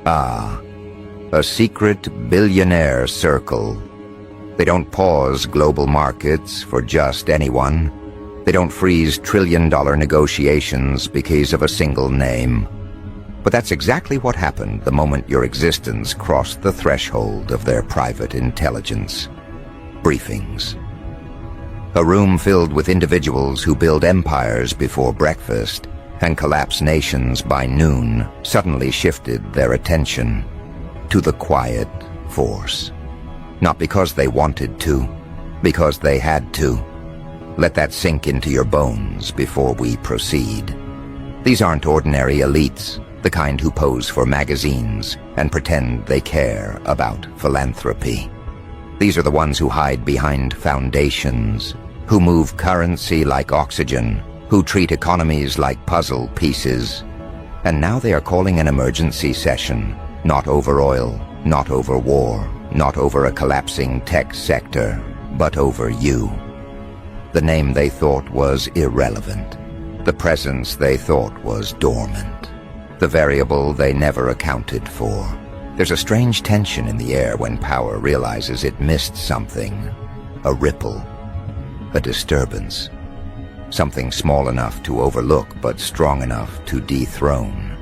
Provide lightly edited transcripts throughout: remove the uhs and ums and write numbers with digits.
Ah, a secret billionaire circle. They don't pause global markets for just anyone. They don't freeze trillion-dollar negotiations because of a single name. But that's exactly what happened the moment your existence crossed the threshold of their private intelligence. Briefings. A room filled with individuals who build empires before breakfast and collapse nations by noon suddenly shifted their attention to the quiet force. Not because they wanted to, because they had to. Let that sink into your bones before we proceed. These aren't ordinary elites, the kind who pose for magazines and pretend they care about philanthropy. These are the ones who hide behind foundations, who move currency like oxygen, who treat economies like puzzle pieces. And now they are calling an emergency session, not over oil, not over war, not over a collapsing tech sector, but over you. The name they thought was irrelevant. The presence they thought was dormant. The variable they never accounted for. There's a strange tension in the air when power realizes it missed something. A ripple. A disturbance. Something small enough to overlook but strong enough to dethrone.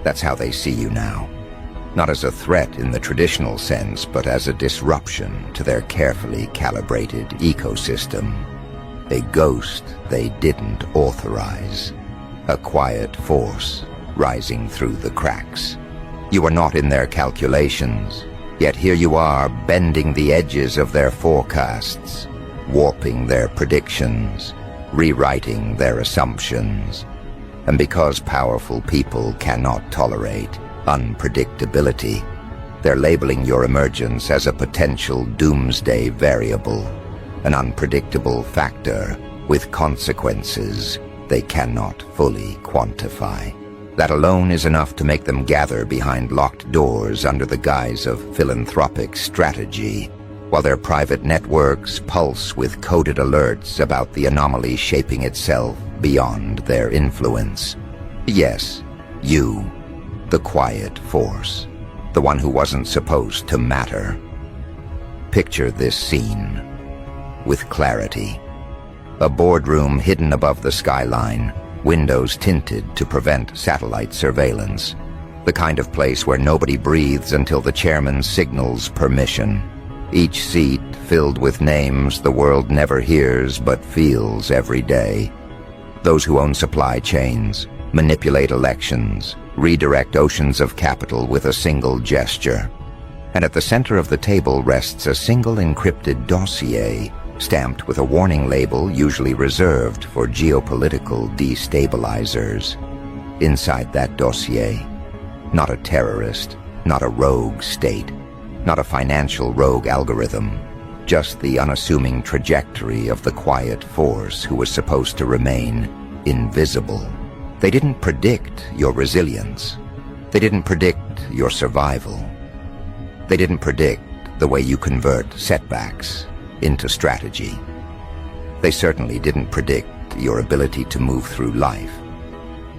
That's how they see you now. Not as a threat in the traditional sense, but as a disruption to their carefully calibrated ecosystem. A ghost they didn't authorize. A quiet force rising through the cracks. You are not in their calculations, yet here you are bending the edges of their forecasts, warping their predictions, rewriting their assumptions. And because powerful people cannot tolerate unpredictability, they're labeling your emergence as a potential doomsday variable, an unpredictable factor with consequences they cannot fully quantify. That alone is enough to make them gather behind locked doors under the guise of philanthropic strategy, while their private networks pulse with coded alerts about the anomaly shaping itself beyond their influence. Yes, you, the quiet force, the one who wasn't supposed to matter. Picture this scene with clarity. A boardroom hidden above the skyline, windows tinted to prevent satellite surveillance. The kind of place where nobody breathes until the chairman signals permission. Each seat filled with names the world never hears but feels every day. Those who own supply chains, manipulate elections, redirect oceans of capital with a single gesture. And at the center of the table rests a single encrypted dossier, stamped with a warning label usually reserved for geopolitical destabilizers. Inside that dossier, not a terrorist, not a rogue state, not a financial rogue algorithm, just the unassuming trajectory of the quiet force who was supposed to remain invisible. They didn't predict your resilience. They didn't predict your survival. They didn't predict the way you convert setbacks into strategy. They certainly didn't predict your ability to move through life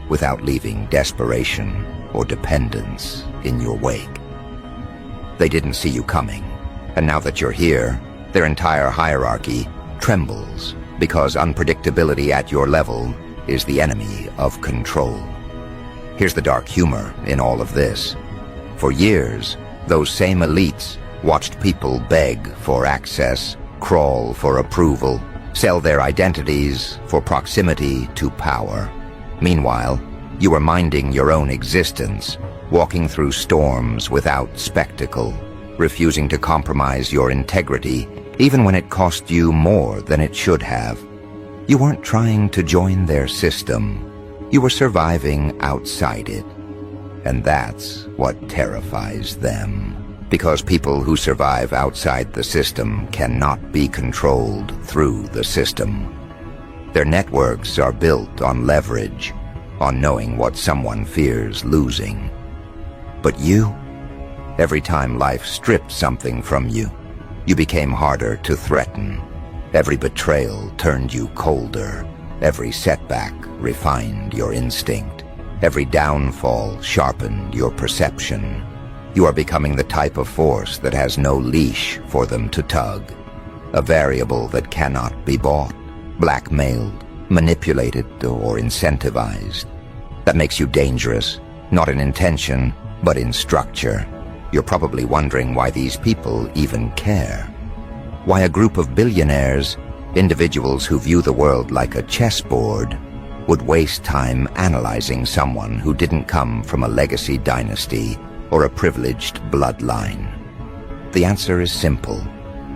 without leaving desperation or dependence in your wake. They didn't see you coming, and now that you're here, their entire hierarchy trembles because unpredictability at your level is the enemy of control. Here's the dark humor in all of this. For years, those same elites watched people beg for access, crawl for approval, sell their identities for proximity to power. Meanwhile, you were minding your own existence, walking through storms without spectacle, refusing to compromise your integrity, even when it cost you more than it should have. You weren't trying to join their system. You were surviving outside it. And that's what terrifies them. Because people who survive outside the system cannot be controlled through the system. Their networks are built on leverage, on knowing what someone fears losing. But you, every time life stripped something from you, you became harder to threaten. Every betrayal turned you colder. Every setback refined your instinct. Every downfall sharpened your perception. You are becoming the type of force that has no leash for them to tug. A variable that cannot be bought, blackmailed, manipulated, or incentivized. That makes you dangerous, not in intention, but in structure. You're probably wondering why these people even care. Why a group of billionaires, individuals who view the world like a chessboard, would waste time analyzing someone who didn't come from a legacy dynasty or a privileged bloodline. The answer is simple.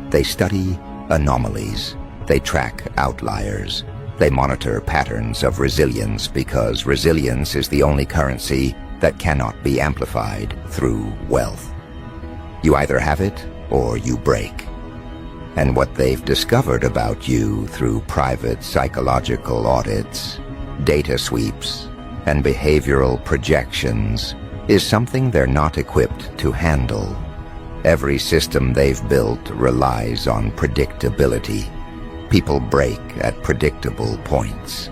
They study anomalies. They track outliers. They monitor patterns of resilience because resilience is the only currency that cannot be amplified through wealth. You either have it or you break. And what they've discovered about you through private psychological audits, data sweeps, and behavioral projections is something they're not equipped to handle. Every system they've built relies on predictability. People break at predictable points.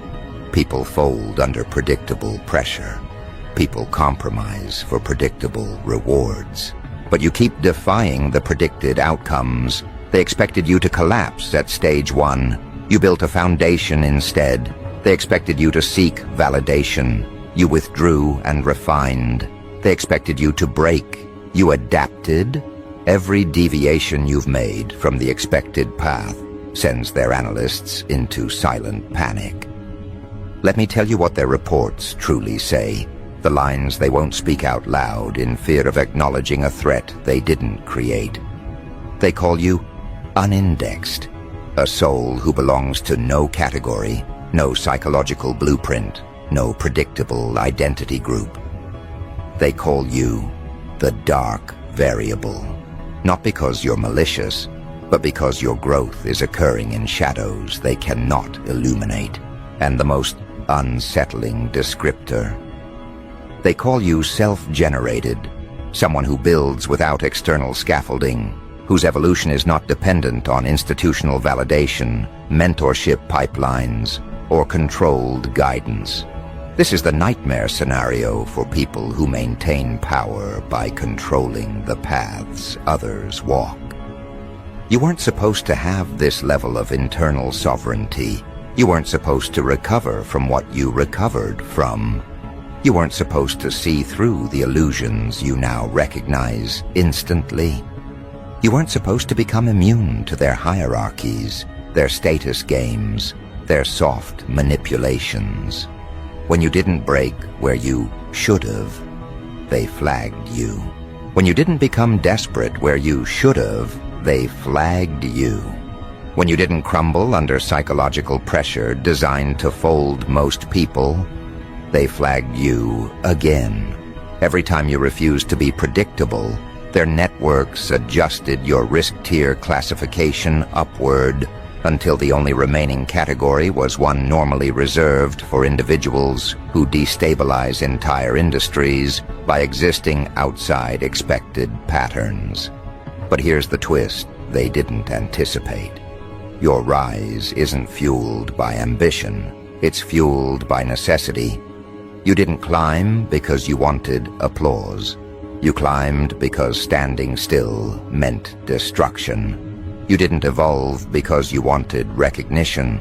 People fold under predictable pressure. People compromise for predictable rewards. But you keep defying the predicted outcomes. They expected you to collapse at stage 1. You built a foundation instead. They expected you to seek validation. You withdrew and refined. They expected you to break. You adapted. Every deviation you've made from the expected path sends their analysts into silent panic. Let me tell you what their reports truly say, the lines they won't speak out loud in fear of acknowledging a threat they didn't create. They call you unindexed, a soul who belongs to no category, no psychological blueprint, no predictable identity group. They call you the dark variable, not because you're malicious, but because your growth is occurring in shadows they cannot illuminate, and the most unsettling descriptor. They call you self-generated, someone who builds without external scaffolding, whose evolution is not dependent on institutional validation, mentorship pipelines, or controlled guidance. This is the nightmare scenario for people who maintain power by controlling the paths others walk. You weren't supposed to have this level of internal sovereignty. You weren't supposed to recover from what you recovered from. You weren't supposed to see through the illusions you now recognize instantly. You weren't supposed to become immune to their hierarchies, their status games, their soft manipulations. When you didn't break where you should have, they flagged you. When you didn't become desperate where you should have, they flagged you. When you didn't crumble under psychological pressure designed to fold most people, they flagged you again. Every time you refused to be predictable, their networks adjusted your risk tier classification upward until the only remaining category was one normally reserved for individuals who destabilize entire industries by existing outside expected patterns. But here's the twist they didn't anticipate. Your rise isn't fueled by ambition, it's fueled by necessity. You didn't climb because you wanted applause. You climbed because standing still meant destruction. You didn't evolve because you wanted recognition.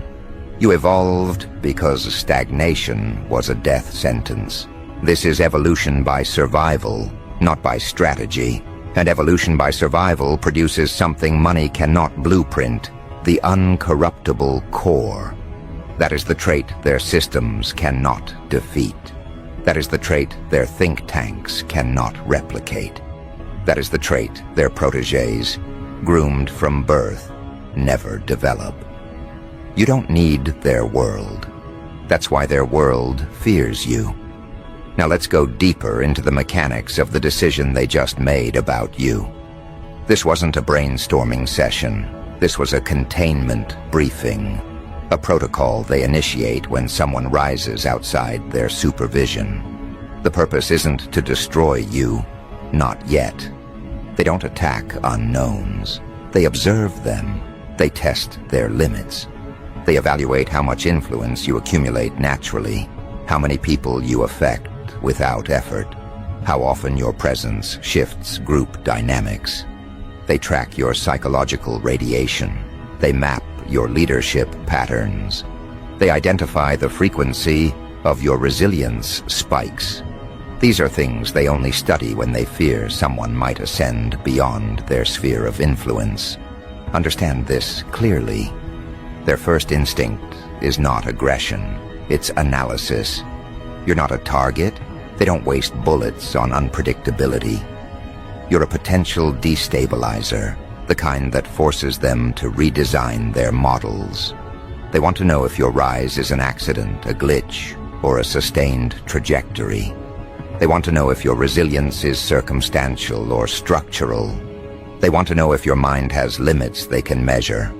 You evolved because stagnation was a death sentence. This is evolution by survival, not by strategy. And evolution by survival produces something money cannot blueprint, the uncorruptible core. That is the trait their systems cannot defeat. That is the trait their think tanks cannot replicate. That is the trait their protégés, groomed from birth, never develop. You don't need their world. That's why their world fears you. Now let's go deeper into the mechanics of the decision they just made about you. This wasn't a brainstorming session. This was a containment briefing, a protocol they initiate when someone rises outside their supervision. The purpose isn't to destroy you, not yet. They don't attack unknowns. They observe them. They test their limits. They evaluate how much influence you accumulate naturally, how many people you affect, without effort, how often your presence shifts group dynamics. They track your psychological radiation. They map your leadership patterns. They identify the frequency of your resilience spikes. These are things they only study when they fear someone might ascend beyond their sphere of influence. Understand this clearly. Their first instinct is not aggression, it's analysis. You're not a target. They don't waste bullets on unpredictability. You're a potential destabilizer, the kind that forces them to redesign their models. They want to know if your rise is an accident, a glitch, or a sustained trajectory. They want to know if your resilience is circumstantial or structural. They want to know if your mind has limits they can measure.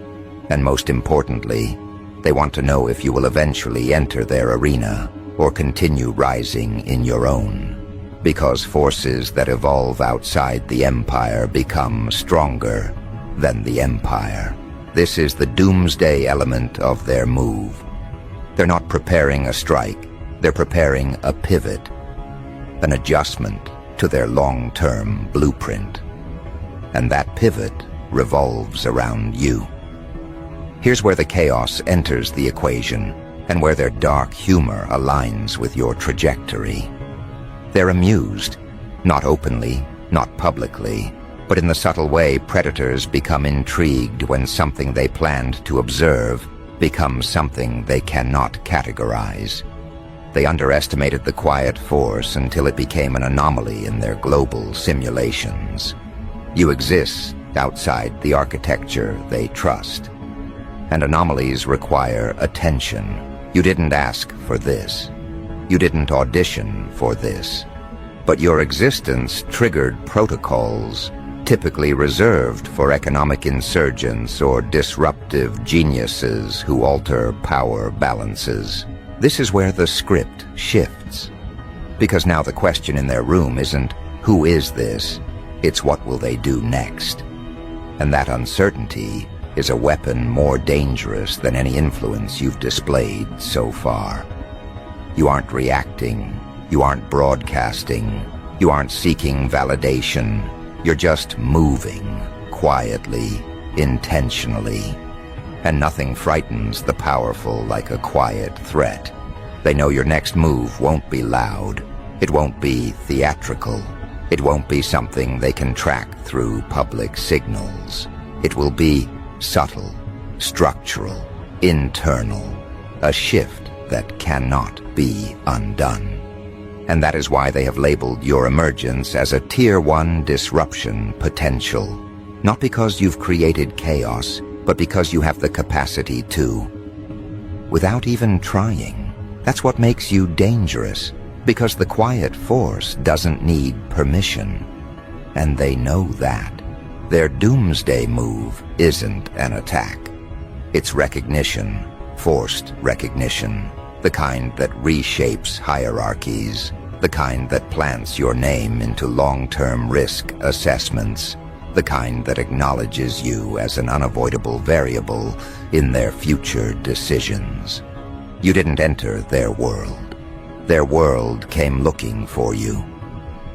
And most importantly, they want to know if you will eventually enter their arena or continue rising in your own. Because forces that evolve outside the empire become stronger than the empire. This is the doomsday element of their move. They're not preparing a strike, they're preparing a pivot, an adjustment to their long-term blueprint. And that pivot revolves around you. Here's where the chaos enters the equation, and where their dark humor aligns with your trajectory. They're amused, not openly, not publicly, but in the subtle way predators become intrigued when something they planned to observe becomes something they cannot categorize. They underestimated the quiet force until it became an anomaly in their global simulations. You exist outside the architecture they trust. And anomalies require attention. You didn't ask for this. You didn't audition for this. But your existence triggered protocols typically reserved for economic insurgents or disruptive geniuses who alter power balances. This is where the script shifts. Because now the question in their room isn't, who is this? It's what will they do next? And that uncertainty is a weapon more dangerous than any influence you've displayed so far. You aren't reacting. You aren't broadcasting. You aren't seeking validation. You're just moving, quietly, intentionally. And nothing frightens the powerful like a quiet threat. They know your next move won't be loud. It won't be theatrical. It won't be something they can track through public signals. It will be subtle, structural, internal, a shift that cannot be undone. And that is why they have labeled your emergence as a Tier 1 disruption potential. Not because you've created chaos, but because you have the capacity to. Without even trying. That's what makes you dangerous, because the quiet force doesn't need permission. And they know that. Their doomsday move isn't an attack. It's recognition, forced recognition, the kind that reshapes hierarchies, the kind that plants your name into long-term risk assessments, the kind that acknowledges you as an unavoidable variable in their future decisions. You didn't enter their world. Their world came looking for you.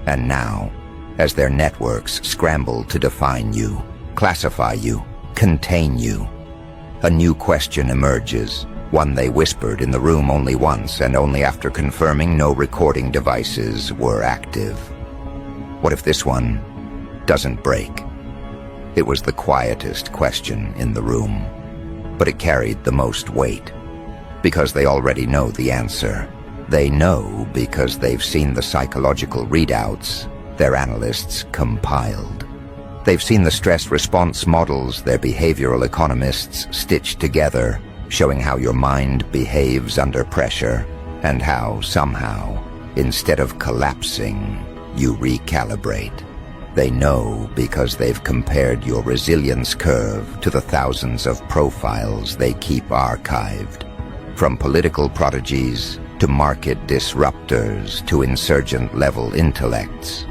And now, as their networks scramble to define you, classify you, contain you, a new question emerges, one they whispered in the room only once and only after confirming no recording devices were active. What if this one doesn't break? It was the quietest question in the room, but it carried the most weight, because they already know the answer. They know because they've seen the psychological readouts their analysts compiled. They've seen the stress response models their behavioral economists stitched together, showing how your mind behaves under pressure, and how, somehow, instead of collapsing, you recalibrate. They know because they've compared your resilience curve to the thousands of profiles they keep archived, from political prodigies to market disruptors to insurgent-level intellects.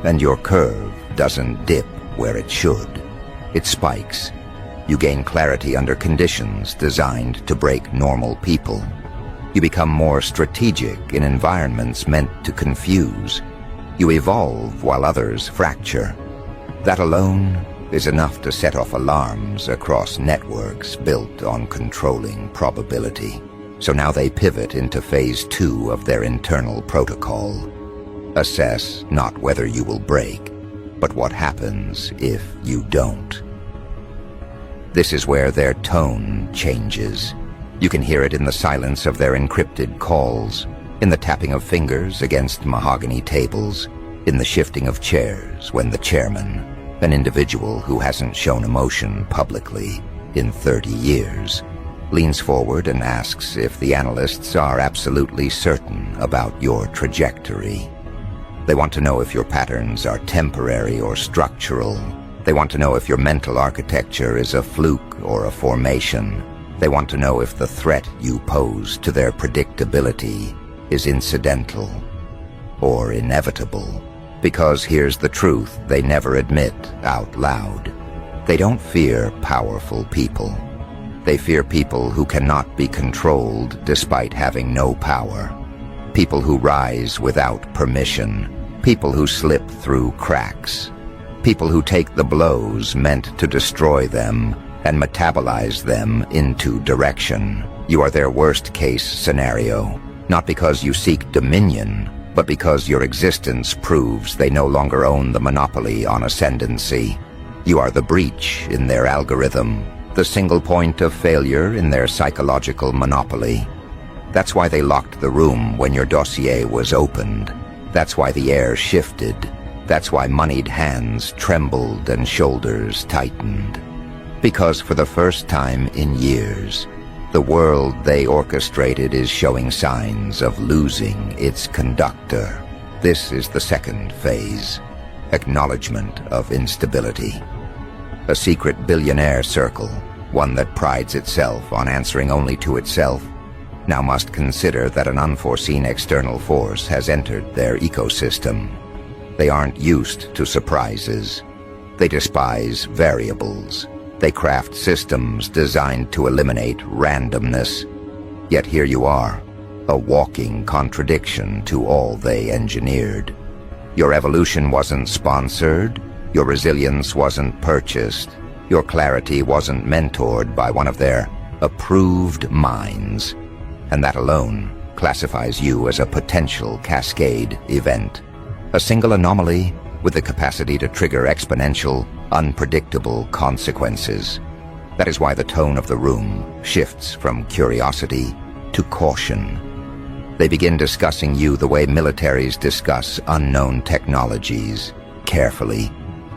And your curve doesn't dip where it should. It spikes. You gain clarity under conditions designed to break normal people. You become more strategic in environments meant to confuse. You evolve while others fracture. That alone is enough to set off alarms across networks built on controlling probability. So now they pivot into phase 2 of their internal protocol. Assess not whether you will break, but what happens if you don't. This is where their tone changes. You can hear it in the silence of their encrypted calls, in the tapping of fingers against mahogany tables, in the shifting of chairs when the chairman, an individual who hasn't shown emotion publicly in 30 years, leans forward and asks if the analysts are absolutely certain about your trajectory. They want to know if your patterns are temporary or structural. They want to know if your mental architecture is a fluke or a formation. They want to know if the threat you pose to their predictability is incidental or inevitable. Because here's the truth they never admit out loud. They don't fear powerful people. They fear people who cannot be controlled despite having no power. People who rise without permission. People who slip through cracks. People who take the blows meant to destroy them and metabolize them into direction. You are their worst-case scenario, not because you seek dominion, but because your existence proves they no longer own the monopoly on ascendancy. You are the breach in their algorithm, the single point of failure in their psychological monopoly. That's why they locked the room when your dossier was opened. That's why the air shifted. That's why moneyed hands trembled and shoulders tightened. Because for the first time in years, the world they orchestrated is showing signs of losing its conductor. This is the second phase, acknowledgement of instability. A secret billionaire circle, one that prides itself on answering only to itself, now must consider that an unforeseen external force has entered their ecosystem. They aren't used to surprises. They despise variables. They craft systems designed to eliminate randomness. Yet here you are, a walking contradiction to all they engineered. Your evolution wasn't sponsored. Your resilience wasn't purchased. Your clarity wasn't mentored by one of their approved minds. And that alone classifies you as a potential cascade event. A single anomaly with the capacity to trigger exponential, unpredictable consequences. That is why the tone of the room shifts from curiosity to caution. They begin discussing you the way militaries discuss unknown technologies, carefully,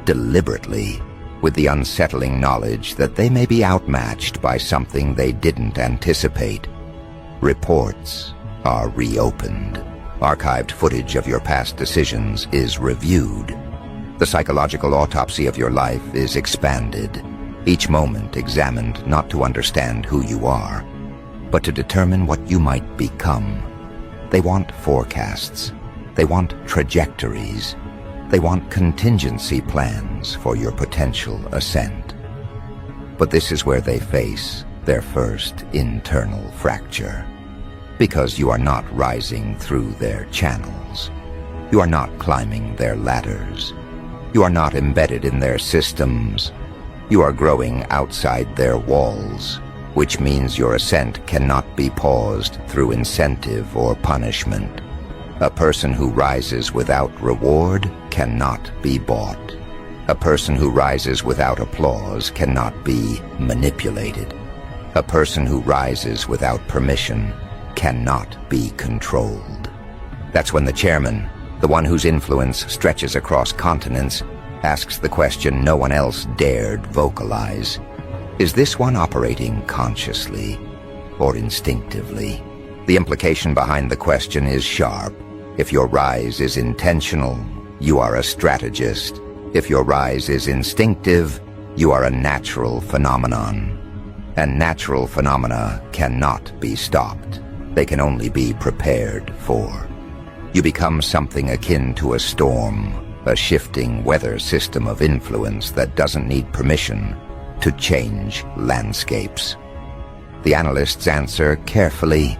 deliberately, with the unsettling knowledge that they may be outmatched by something they didn't anticipate. Reports are reopened. Archived footage of your past decisions is reviewed. The psychological autopsy of your life is expanded, each moment examined not to understand who you are, but to determine what you might become. They want forecasts. They want trajectories. They want contingency plans for your potential ascent. But this is where they face their first internal fracture. Because you are not rising through their channels. You are not climbing their ladders. You are not embedded in their systems. You are growing outside their walls, which means your ascent cannot be paused through incentive or punishment. A person who rises without reward cannot be bought. A person who rises without applause cannot be manipulated. A person who rises without permission cannot be controlled. That's when the chairman, the one whose influence stretches across continents, asks the question no one else dared vocalize. Is this one operating consciously or instinctively? The implication behind the question is sharp. If your rise is intentional, you are a strategist. If your rise is instinctive, you are a natural phenomenon. And natural phenomena cannot be stopped. They can only be prepared for. You become something akin to a storm, a shifting weather system of influence that doesn't need permission to change landscapes. The analysts answer carefully,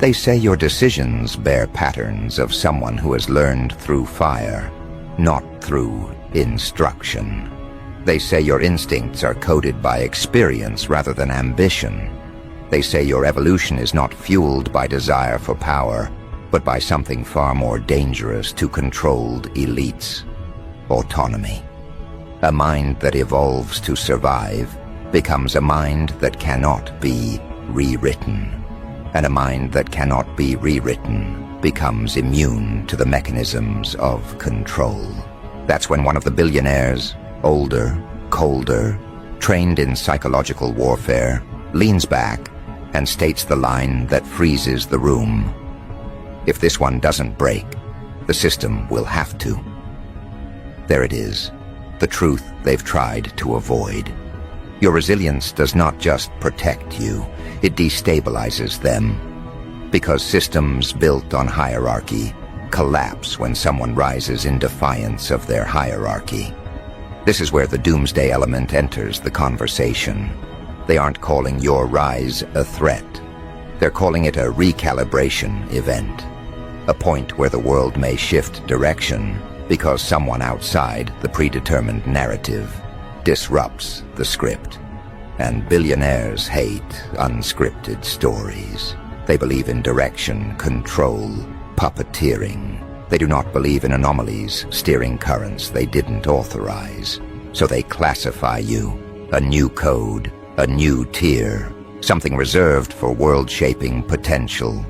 They say your decisions bear patterns of someone who has learned through fire, not through instruction. They say your instincts are coded by experience rather than ambition. They say your evolution is not fueled by desire for power, but by something far more dangerous to controlled elites: autonomy. A mind that evolves to survive becomes a mind that cannot be rewritten. And a mind that cannot be rewritten becomes immune to the mechanisms of control. That's when one of the billionaires, older, colder, trained in psychological warfare, leans back and states the line that freezes the room. If this one doesn't break, the system will have to. There it is, the truth they've tried to avoid. Your resilience does not just protect you, it destabilizes them. Because systems built on hierarchy collapse when someone rises in defiance of their hierarchy. This is where the doomsday element enters the conversation. They aren't calling your rise a threat. They're calling it a recalibration event. A point where the world may shift direction because someone outside the predetermined narrative disrupts the script. And billionaires hate unscripted stories. They believe in direction, control, puppeteering. They do not believe in anomalies steering currents they didn't authorize. So they classify you, a new code, a new tier, something reserved for world-shaping potential.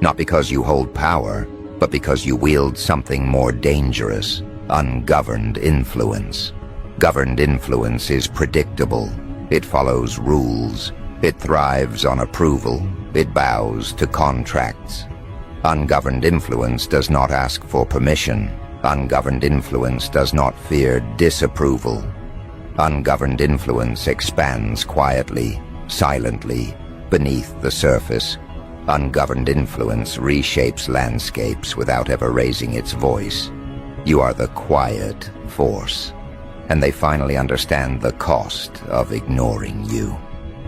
Not because you hold power, but because you wield something more dangerous, ungoverned influence. Governed influence is predictable. It follows rules. It thrives on approval. It bows to contracts. Ungoverned influence does not ask for permission. Ungoverned influence does not fear disapproval. Ungoverned influence expands quietly, silently, beneath the surface. Ungoverned influence reshapes landscapes without ever raising its voice. You are the quiet force. And they finally understand the cost of ignoring you.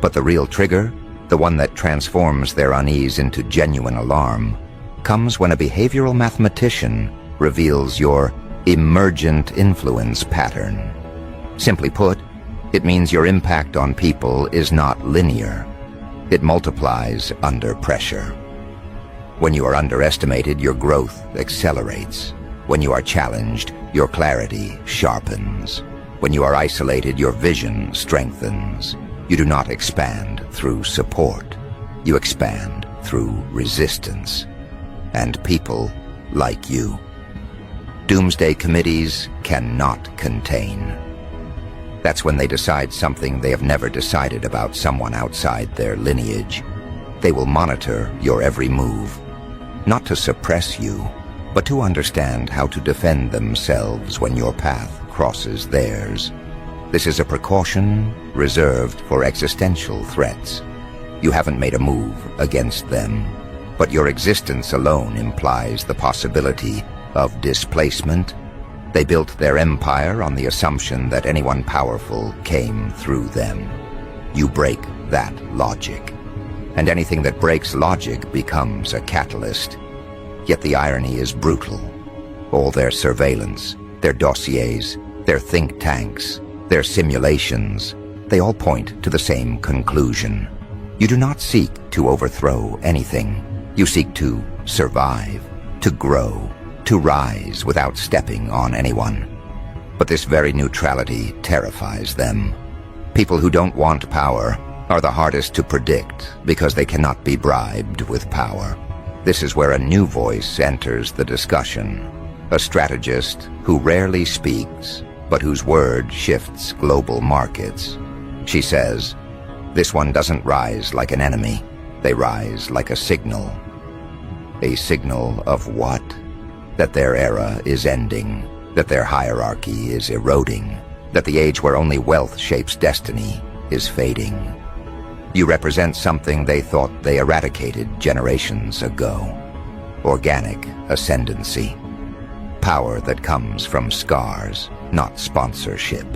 But the real trigger, the one that transforms their unease into genuine alarm, comes when a behavioral mathematician reveals your emergent influence pattern. Simply put, it means your impact on people is not linear. It multiplies under pressure. When you are underestimated, your growth accelerates. When you are challenged, your clarity sharpens. When you are isolated, your vision strengthens. You do not expand through support. You expand through resistance. And people like you. Doomsday committees cannot contain. That's when they decide something they have never decided about someone outside their lineage. They will monitor your every move, not to suppress you, but to understand how to defend themselves when your path crosses theirs. This is a precaution reserved for existential threats. You haven't made a move against them, but your existence alone implies the possibility of displacement. They built their empire on the assumption that anyone powerful came through them. You break that logic, and anything that breaks logic becomes a catalyst. Yet the irony is brutal. All their surveillance, their dossiers, their think tanks, their simulations, they all point to the same conclusion. You do not seek to overthrow anything. You seek to survive, to grow, to rise without stepping on anyone. But this very neutrality terrifies them. People who don't want power are the hardest to predict because they cannot be bribed with power. This is where a new voice enters the discussion. A strategist who rarely speaks, but whose word shifts global markets. She says, "This one doesn't rise like an enemy. They rise like a signal." A signal of what? That their era is ending, that their hierarchy is eroding, that the age where only wealth shapes destiny is fading. You represent something they thought they eradicated generations ago. Organic ascendancy. Power that comes from scars, not sponsorship.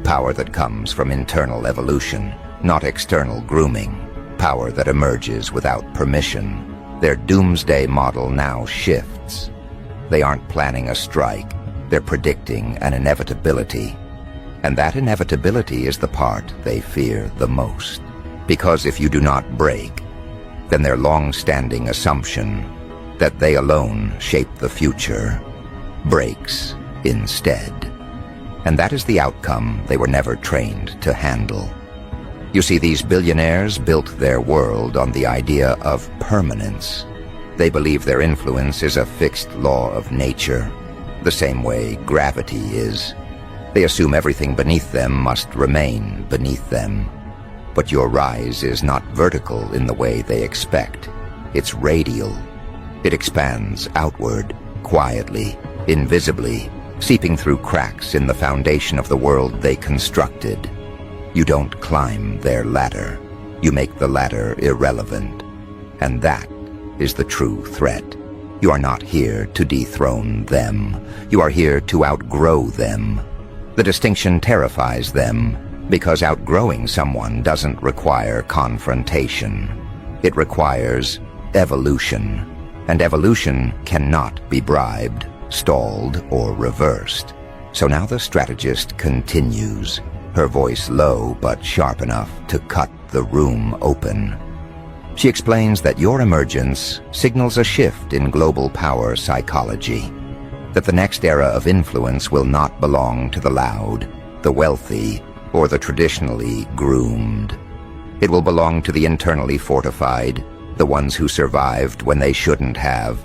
Power that comes from internal evolution, not external grooming. Power that emerges without permission. Their doomsday model now shifts. They aren't planning a strike, they're predicting an inevitability. And that inevitability is the part they fear the most. Because if you do not break, then their long-standing assumption that they alone shape the future breaks instead. And that is the outcome they were never trained to handle. You see, these billionaires built their world on the idea of permanence. They believe their influence is a fixed law of nature, the same way gravity is. They assume everything beneath them must remain beneath them. But your rise is not vertical in the way they expect. It's radial. It expands outward, quietly, invisibly, seeping through cracks in the foundation of the world they constructed. You don't climb their ladder. You make the ladder irrelevant. And that is the true threat. You are not here to dethrone them. You are here to outgrow them. The distinction terrifies them, because outgrowing someone doesn't require confrontation. It requires evolution, and evolution cannot be bribed, stalled, or reversed. So now the strategist continues, her voice low but sharp enough to cut the room open. She explains that your emergence signals a shift in global power psychology, that the next era of influence will not belong to the loud, the wealthy, or the traditionally groomed. It will belong to the internally fortified, the ones who survived when they shouldn't have,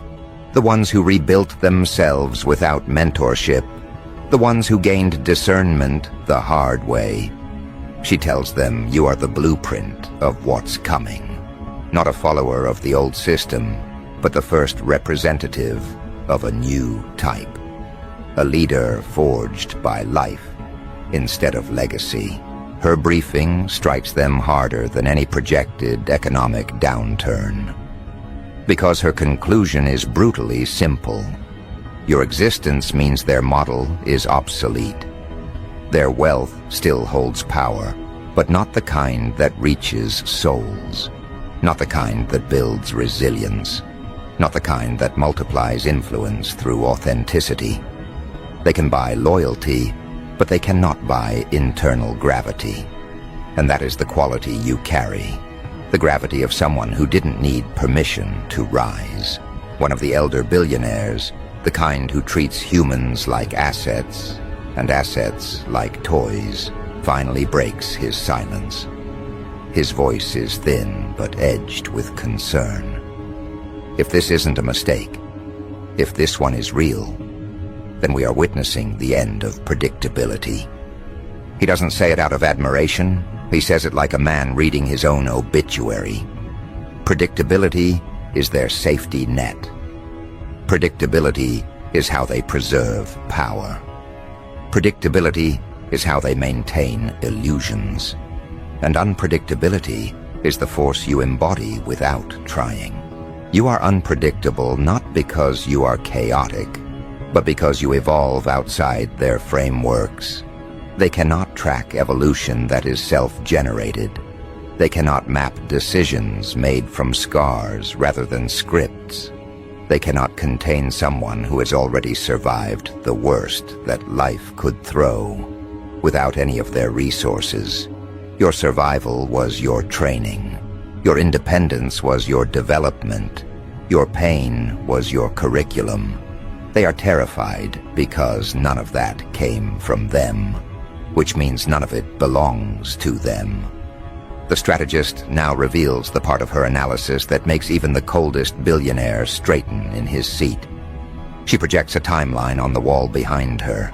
the ones who rebuilt themselves without mentorship, the ones who gained discernment the hard way. She tells them you are the blueprint of what's coming, not a follower of the old system, but the first representative of a new type, a leader forged by life instead of legacy. Her briefing strikes them harder than any projected economic downturn, because her conclusion is brutally simple. Your existence means their model is obsolete. Their wealth still holds power, but not the kind that reaches souls, not the kind that builds resilience, not the kind that multiplies influence through authenticity. They can buy loyalty, but they cannot buy internal gravity. And that is the quality you carry, the gravity of someone who didn't need permission to rise. One of the elder billionaires, the kind who treats humans like assets and assets like toys, finally breaks his silence. His voice is thin but edged with concern. If this isn't a mistake, if this one is real, then we are witnessing the end of predictability. He doesn't say it out of admiration. He says it like a man reading his own obituary. Predictability is their safety net. Predictability is how they preserve power. Predictability is how they maintain illusions. And unpredictability is the force you embody without trying. You are unpredictable not because you are chaotic, but because you evolve outside their frameworks. They cannot track evolution that is self-generated. They cannot map decisions made from scars rather than scripts. They cannot contain someone who has already survived the worst that life could throw without any of their resources. Your survival was your training. Your independence was your development. Your pain was your curriculum. They are terrified because none of that came from them, which means none of it belongs to them. The strategist now reveals the part of her analysis that makes even the coldest billionaire straighten in his seat. She projects a timeline on the wall behind her.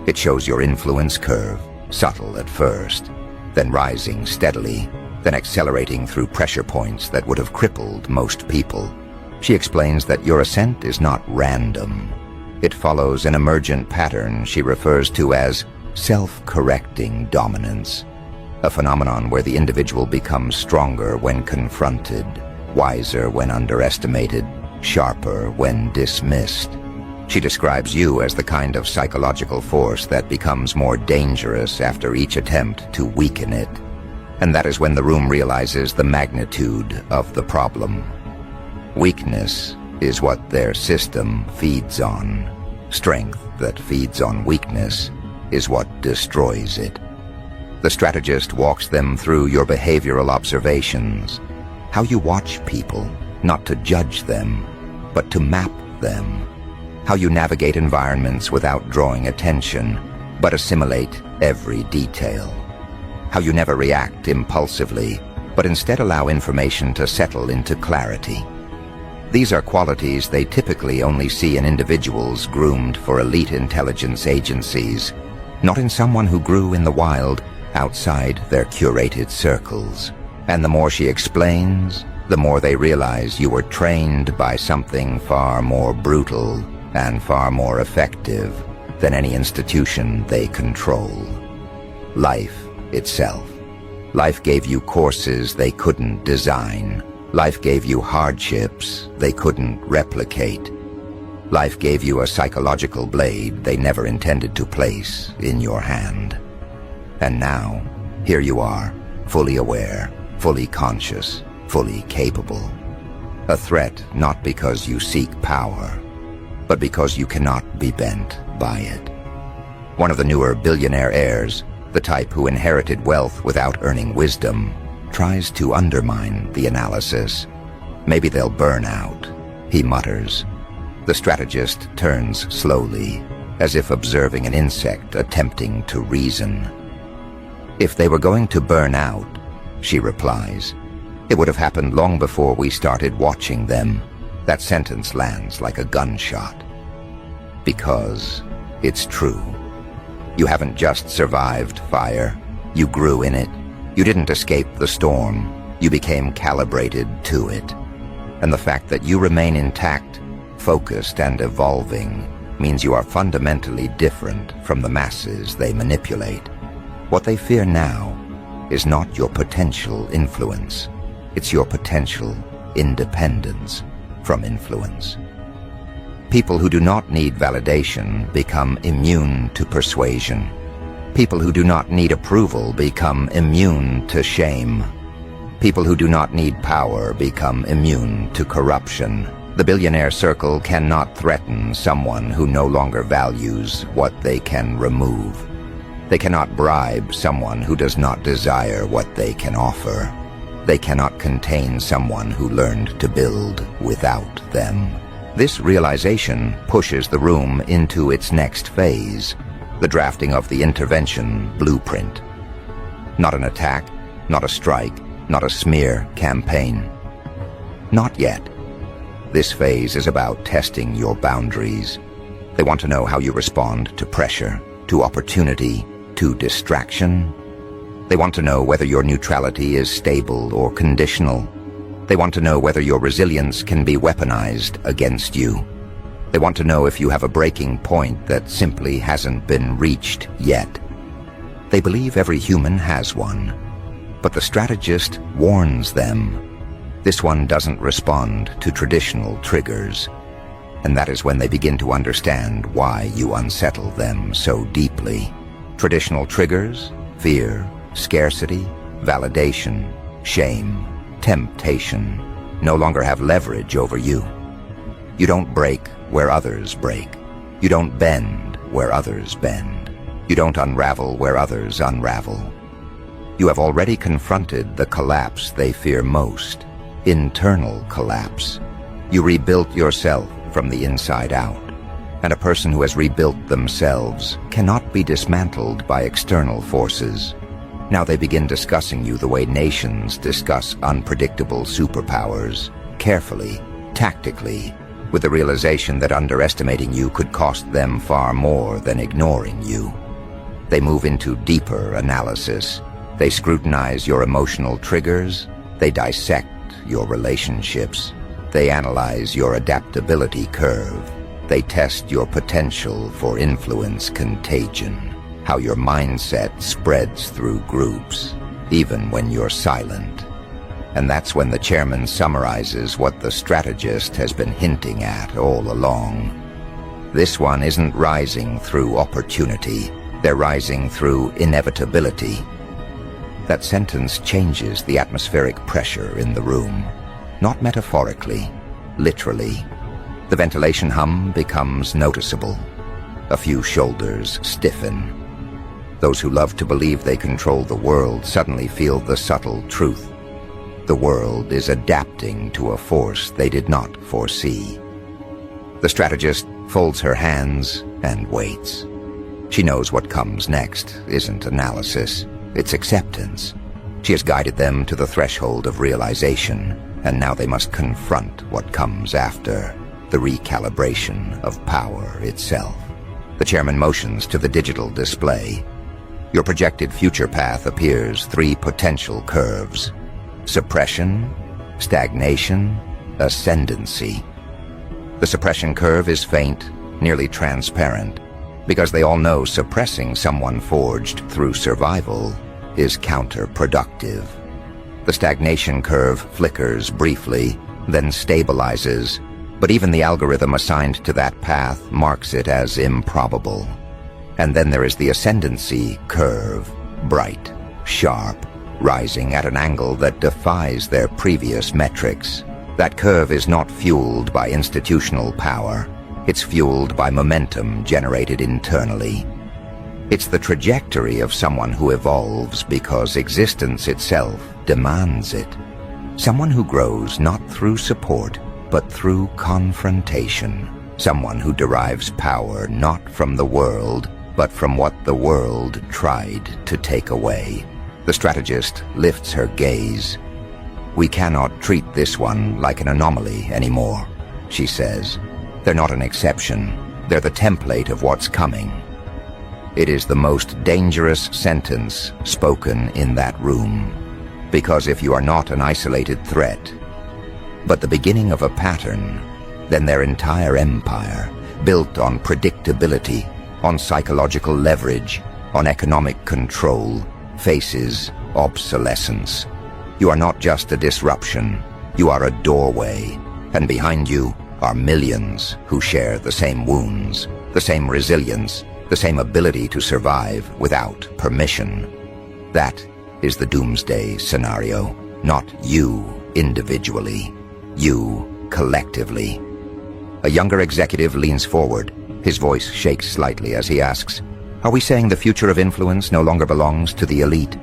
It shows your influence curve, subtle at first, then rising steadily, then accelerating through pressure points that would have crippled most people. She explains that your ascent is not random. It follows an emergent pattern she refers to as self-correcting dominance, a phenomenon where the individual becomes stronger when confronted, wiser when underestimated, sharper when dismissed. She describes you as the kind of psychological force that becomes more dangerous after each attempt to weaken it. And that is when the room realizes the magnitude of the problem. Weakness is what their system feeds on. Strength that feeds on weakness is what destroys it. The strategist walks them through your behavioral observations, how you watch people, not to judge them, but to map them, how you navigate environments without drawing attention, but assimilate every detail, how you never react impulsively, but instead allow information to settle into clarity. These are qualities they typically only see in individuals groomed for elite intelligence agencies, not in someone who grew in the wild outside their curated circles. And the more she explains, the more they realize you were trained by something far more brutal and far more effective than any institution they control. Life itself. Life gave you courses they couldn't design. Life gave you hardships they couldn't replicate. Life gave you a psychological blade they never intended to place in your hand. And now, here you are, fully aware, fully conscious, fully capable. A threat not because you seek power, but because you cannot be bent by it. One of the newer billionaire heirs, the type who inherited wealth without earning wisdom, tries to undermine the analysis. Maybe they'll burn out, he mutters. The strategist turns slowly, as if observing an insect attempting to reason. If they were going to burn out, she replies, it would have happened long before we started watching them. That sentence lands like a gunshot. Because it's true. You haven't just survived fire. You grew in it. You didn't escape the storm. You became calibrated to it. And the fact that you remain intact, focused and evolving means you are fundamentally different from the masses they manipulate. What they fear now is not your potential influence. It's your potential independence from influence. People who do not need validation become immune to persuasion. People who do not need approval become immune to shame. People who do not need power become immune to corruption. The billionaire circle cannot threaten someone who no longer values what they can remove. They cannot bribe someone who does not desire what they can offer. They cannot contain someone who learned to build without them. This realization pushes the room into its next phase, the drafting of the intervention blueprint. Not an attack, not a strike, not a smear campaign. Not yet. This phase is about testing your boundaries. They want to know how you respond to pressure, to opportunity, to distraction. They want to know whether your neutrality is stable or conditional. They want to know whether your resilience can be weaponized against you. They want to know if you have a breaking point that simply hasn't been reached yet. They believe every human has one, but the strategist warns them. This one doesn't respond to traditional triggers, and that is when they begin to understand why you unsettle them so deeply. Traditional triggers, fear, scarcity, validation, shame, temptation, no longer have leverage over you. You don't break where others break. You don't bend where others bend. You don't unravel where others unravel. You have already confronted the collapse they fear most, internal collapse. You rebuilt yourself from the inside out. And a person who has rebuilt themselves cannot be dismantled by external forces. Now they begin discussing you the way nations discuss unpredictable superpowers, carefully, tactically, with the realization that underestimating you could cost them far more than ignoring you. They move into deeper analysis. They scrutinize your emotional triggers. They dissect your relationships. They analyze your adaptability curve. They test your potential for influence contagion, how your mindset spreads through groups, even when you're silent. And that's when the chairman summarizes what the strategist has been hinting at all along. This one isn't rising through opportunity. They're rising through inevitability. That sentence changes the atmospheric pressure in the room, not metaphorically, literally. The ventilation hum becomes noticeable. A few shoulders stiffen. Those who love to believe they control the world suddenly feel the subtle truth. The world is adapting to a force they did not foresee. The strategist folds her hands and waits. She knows what comes next isn't analysis, it's acceptance. She has guided them to the threshold of realization, and now they must confront what comes after, the recalibration of power itself. The chairman motions to the digital display. Your projected future path appears 3 potential curves: suppression, stagnation, ascendancy. The suppression curve is faint, nearly transparent, because they all know suppressing someone forged through survival is counterproductive. The stagnation curve flickers briefly, then stabilizes, but even the algorithm assigned to that path marks it as improbable. And then there is the ascendancy curve, bright, sharp, rising at an angle that defies their previous metrics. That curve is not fueled by institutional power. It's fueled by momentum generated internally. It's the trajectory of someone who evolves because existence itself demands it. Someone who grows not through support, but through confrontation. Someone who derives power not from the world, but from what the world tried to take away. The strategist lifts her gaze. "We cannot treat this one like an anomaly anymore," she says. "They're not an exception. They're the template of what's coming." It is the most dangerous sentence spoken in that room, because if you are not an isolated threat, but the beginning of a pattern, then their entire empire, built on predictability, on psychological leverage, on economic control, faces obsolescence. You are not just a disruption, you are a doorway, and behind you are millions who share the same wounds, the same resilience, the same ability to survive without permission. That is the doomsday scenario, not you individually, you collectively. A younger executive leans forward. His voice shakes slightly as he asks, "Are we saying the future of influence no longer belongs to the elite?"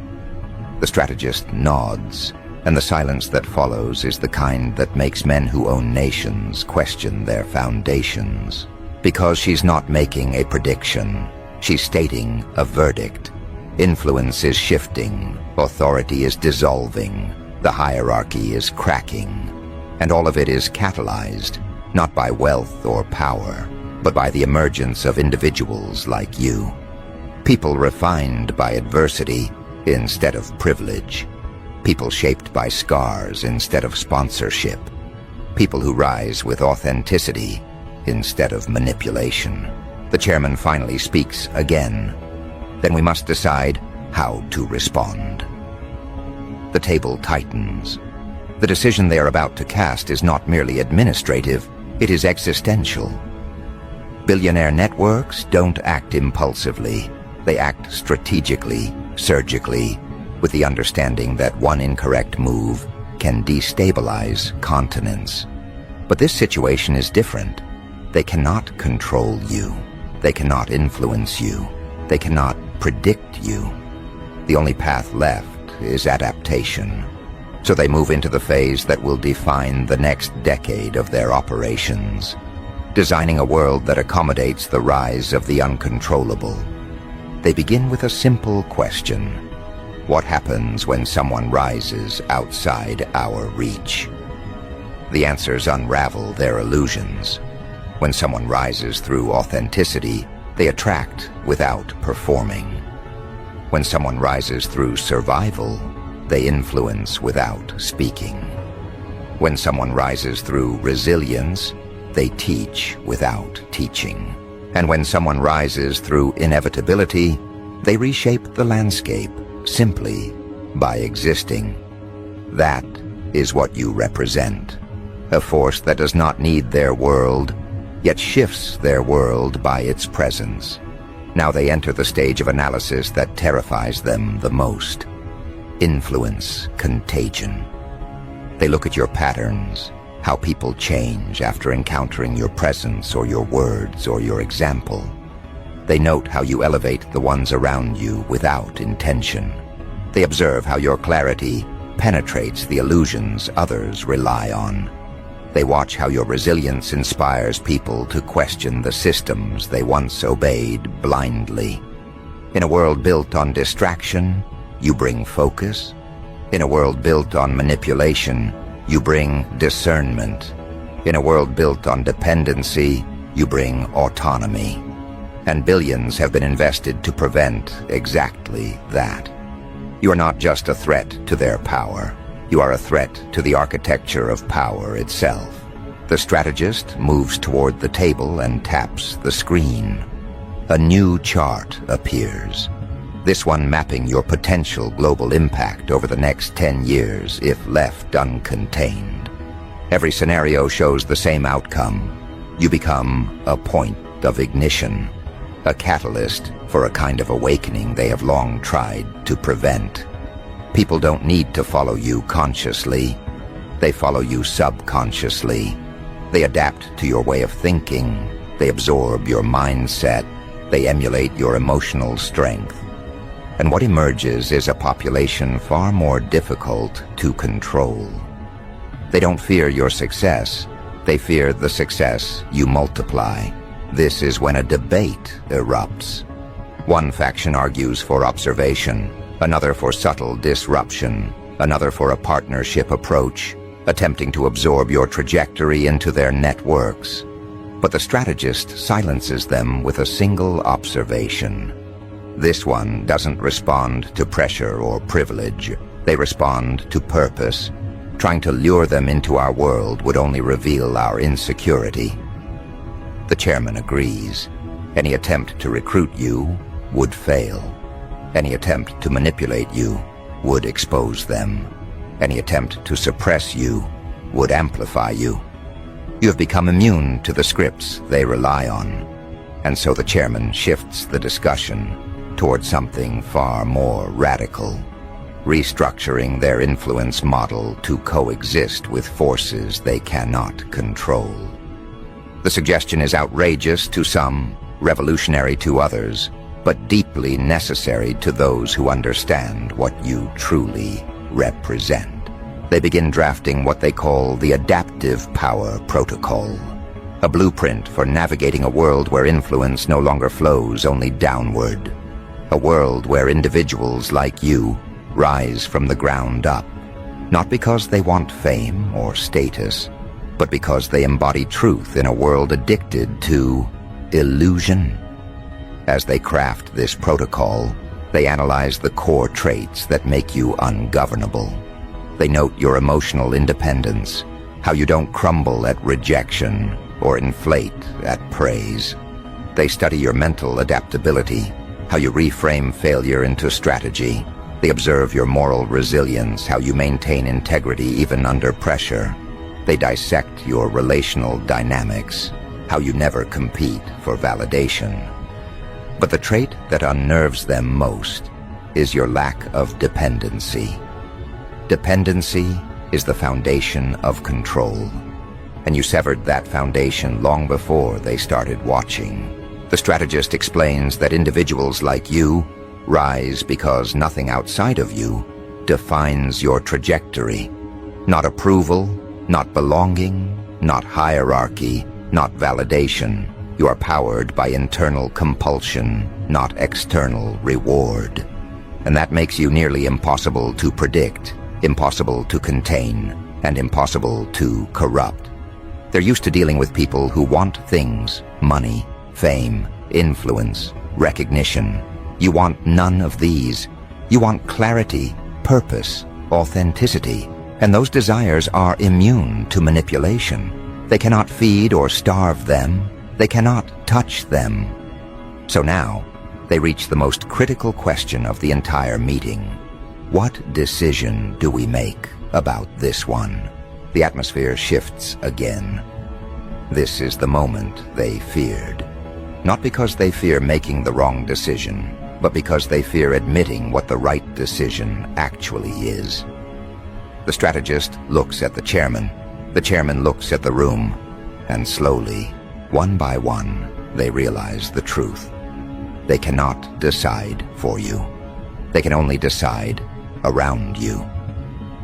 The strategist nods, and the silence that follows is the kind that makes men who own nations question their foundations. Because she's not making a prediction, she's stating a verdict. Influence is shifting, authority is dissolving, the hierarchy is cracking, and all of it is catalyzed, not by wealth or power, but by the emergence of individuals like you. People refined by adversity instead of privilege. People shaped by scars instead of sponsorship. People who rise with authenticity instead of manipulation. The chairman finally speaks again. Then we must decide how to respond. The table tightens. The decision they are about to cast is not merely administrative, it is existential. Billionaire networks don't act impulsively. They act strategically, surgically, with the understanding that one incorrect move can destabilize continents. But this situation is different. They cannot control you. They cannot influence you. They cannot predict you. The only path left is adaptation. So they move into the phase that will define the next decade of their operations, designing a world that accommodates the rise of the uncontrollable. They begin with a simple question. What happens when someone rises outside our reach? The answers unravel their illusions. When someone rises through authenticity, they attract without performing. When someone rises through survival, they influence without speaking. When someone rises through resilience, they teach without teaching. And when someone rises through inevitability, they reshape the landscape simply by existing. That is what you represent. A force that does not need their world, yet shifts their world by its presence. Now they enter the stage of analysis that terrifies them the most. Influence contagion. They look at your patterns, how people change after encountering your presence or your words or your example. They note how you elevate the ones around you without intention. They observe how your clarity penetrates the illusions others rely on. They watch how your resilience inspires people to question the systems they once obeyed blindly. In a world built on distraction, you bring focus. In a world built on manipulation, you bring discernment. In a world built on dependency, you bring autonomy. And billions have been invested to prevent exactly that. You are not just a threat to their power. You are a threat to the architecture of power itself. The strategist moves toward the table and taps the screen. A new chart appears. This one mapping your potential global impact over the next 10 years if left uncontained. Every scenario shows the same outcome. You become a point of ignition, a catalyst for a kind of awakening they have long tried to prevent. People don't need to follow you consciously. They follow you subconsciously. They adapt to your way of thinking. They absorb your mindset. They emulate your emotional strength. And what emerges is a population far more difficult to control. They don't fear your success. They fear the success you multiply. This is when a debate erupts. One faction argues for observation, another for subtle disruption, another for a partnership approach, attempting to absorb your trajectory into their networks. But the strategist silences them with a single observation. This one doesn't respond to pressure or privilege. They respond to purpose. Trying to lure them into our world would only reveal our insecurity. The chairman agrees. Any attempt to recruit you would fail. Any attempt to manipulate you would expose them. Any attempt to suppress you would amplify you. You have become immune to the scripts they rely on. And so the chairman shifts the discussion toward something far more radical, restructuring their influence model to coexist with forces they cannot control. The suggestion is outrageous to some, revolutionary to others, but deeply necessary to those who understand what you truly represent. They begin drafting what they call the Adaptive Power Protocol, a blueprint for navigating a world where influence no longer flows only downward, a world where individuals like you rise from the ground up, not because they want fame or status, but because they embody truth in a world addicted to illusion. As they craft this protocol, they analyze the core traits that make you ungovernable. They note your emotional independence, how you don't crumble at rejection or inflate at praise. They study your mental adaptability, how you reframe failure into strategy. They observe your moral resilience, how you maintain integrity even under pressure. They dissect your relational dynamics, how you never compete for validation. But the trait that unnerves them most is your lack of dependency. Dependency is the foundation of control, and you severed that foundation long before they started watching. The strategist explains that individuals like you rise because nothing outside of you defines your trajectory. Not approval, not belonging, not hierarchy, not validation. You are powered by internal compulsion, not external reward. And that makes you nearly impossible to predict, impossible to contain, and impossible to corrupt. They're used to dealing with people who want things, money, fame, influence, recognition. You want none of these. You want clarity, purpose, authenticity. And those desires are immune to manipulation. They cannot feed or starve them. They cannot touch them. So now, they reach the most critical question of the entire meeting. What decision do we make about this one? The atmosphere shifts again. This is the moment they feared. Not because they fear making the wrong decision, but because they fear admitting what the right decision actually is. The strategist looks at the chairman. The chairman looks at the room, and slowly, one by one, they realize the truth. They cannot decide for you. They can only decide around you.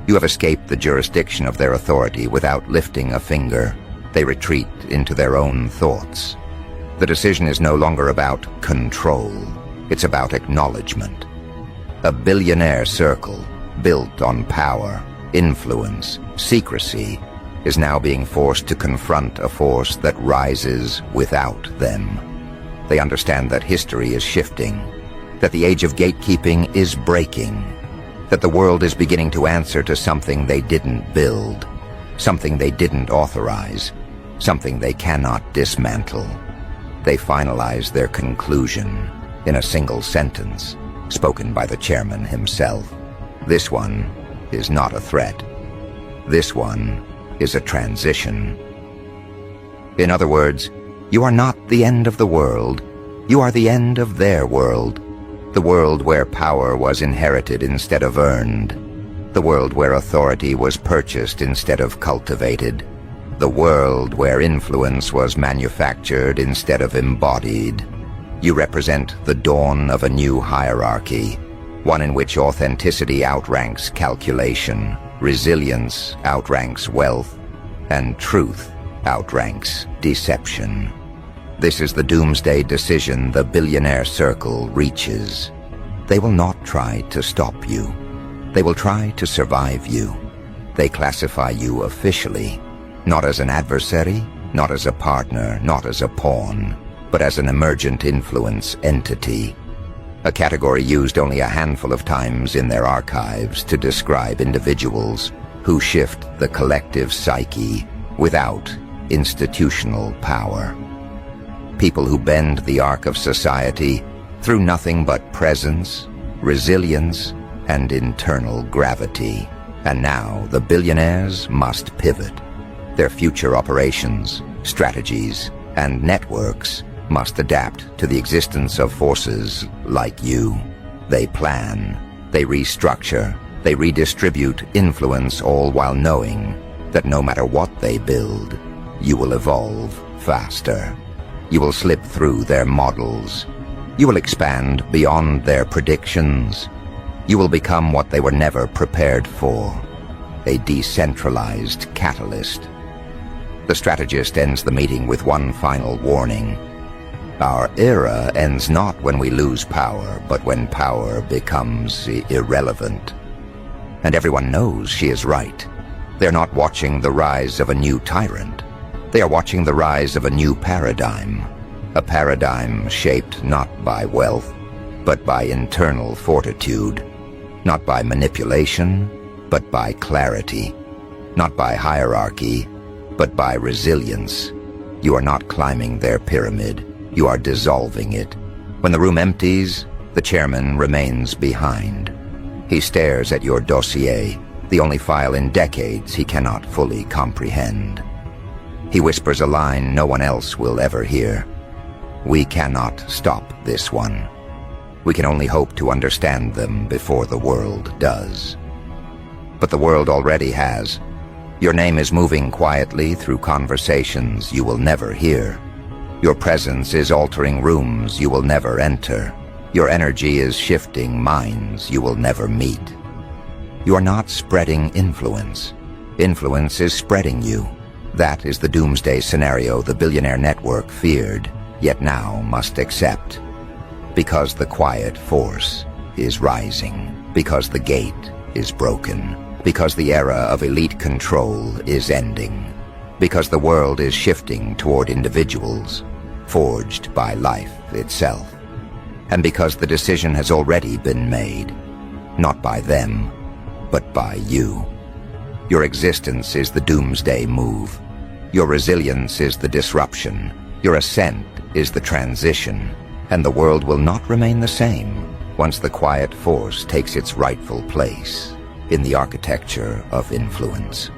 You have escaped the jurisdiction of their authority without lifting a finger. They retreat into their own thoughts. The decision is no longer about control. It's about acknowledgement. A billionaire circle, built on power, influence, secrecy, is now being forced to confront a force that rises without them. They understand that history is shifting, that the age of gatekeeping is breaking, that the world is beginning to answer to something they didn't build, something they didn't authorize, something they cannot dismantle. They finalize their conclusion in a single sentence, spoken by the chairman himself. This one is not a threat. This one is a transition. In other words, you are not the end of the world. You are the end of their world. The world where power was inherited instead of earned. The world where authority was purchased instead of cultivated. The world where influence was manufactured instead of embodied. You represent the dawn of a new hierarchy, one in which authenticity outranks calculation, resilience outranks wealth, and truth outranks deception. This is the doomsday decision the billionaire circle reaches. They will not try to stop you. They will try to survive you. They classify you officially, not as an adversary, not as a partner, not as a pawn, but as an emergent influence entity. A category used only a handful of times in their archives to describe individuals who shift the collective psyche without institutional power. People who bend the arc of society through nothing but presence, resilience, and internal gravity. And now the billionaires must pivot. Their future operations, strategies, and networks must adapt to the existence of forces like you. They plan, they restructure, they redistribute influence, all while knowing that no matter what they build, you will evolve faster. You will slip through their models. You will expand beyond their predictions. You will become what they were never prepared for, a decentralized catalyst. The strategist ends the meeting with one final warning. Our era ends not when we lose power, but when power becomes irrelevant. And everyone knows she is right. They're not watching the rise of a new tyrant. They are watching the rise of a new paradigm. A paradigm shaped not by wealth, but by internal fortitude. Not by manipulation, but by clarity. Not by hierarchy, but by resilience. You are not climbing their pyramid. You are dissolving it. When the room empties, the chairman remains behind. He stares at your dossier, the only file in decades he cannot fully comprehend. He whispers a line no one else will ever hear. We cannot stop this one. We can only hope to understand them before the world does. But the world already has. Your name is moving quietly through conversations you will never hear. Your presence is altering rooms you will never enter. Your energy is shifting minds you will never meet. You are not spreading influence. Influence is spreading you. That is the doomsday scenario the billionaire network feared, yet now must accept. Because the quiet force is rising. Because the gate is broken. Because the era of elite control is ending. Because the world is shifting toward individuals, forged by life itself. And because the decision has already been made, not by them, but by you. Your existence is the doomsday move. Your resilience is the disruption. Your ascent is the transition. And the world will not remain the same once the quiet force takes its rightful place in the architecture of influence.